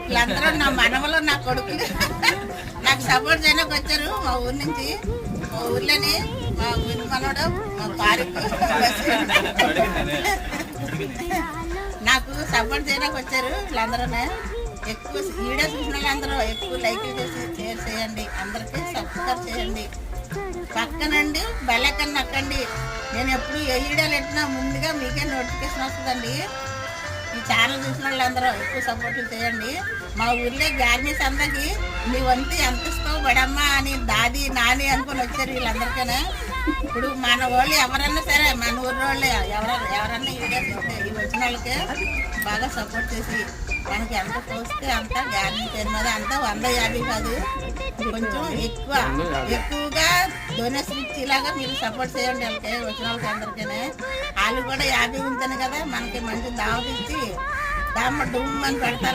వీళ్ళందరూ నా మనవలు నా కొడుకులు నాకు సపోర్ట్ చేయడానికి వచ్చారు మా ఊరి నుంచి. మా ఊర్లోని మా ఊరి మనవడు మా పార్కు నాకు సపోర్ట్ చేయడానికి వచ్చారు. వీళ్ళందరూ ఎక్కువ వీడియో చూసిన వాళ్ళందరూ ఎక్కువ లైక్ చేసి షేర్ చేయండి, అందరికీ సబ్స్క్రైబ్ చేయండి, పక్కనండి బెల్ ఐకాన్ నొక్కండి. నేను ఎప్పుడు ఏ వీడియోలు పెట్టినా ముందుగా మీకే నోటిఫికేషన్ వస్తుందండి. ఈ ఛానల్ చూసిన వాళ్ళందరూ ఎక్కువ సపోర్ట్ చేయండి. మా ఊర్లో గ్యార్నీస్ అందరికి మీ వంతు ఎంత ఇస్తావు బడమ్మా అని దాది నాని అనుకుని వచ్చారు వీళ్ళందరికీ. ఇప్పుడు మన వాళ్ళు ఎవరన్నా సరే మన ఊరి వాళ్ళు ఎవరన్నా ఈ వచ్చిన వాళ్ళకి బాగా సపోర్ట్ చేసి మనకి ఎంత పోస్తే అంత గ్యారెంటీ పేరు మీద అంత 150 కాదు, కొంచెం ఎక్కువగా డొనేషన్ ఇచ్చేలాగా మీరు సపోర్ట్ చేయండి. వాళ్ళకి వచ్చిన వాళ్ళకి అందరికీ వాళ్ళు కూడా 50 ఉంటేనే కదా మనకి మంచి దావత్ ఇచ్చి దామ్మ డుమ్ అని పెడతారు.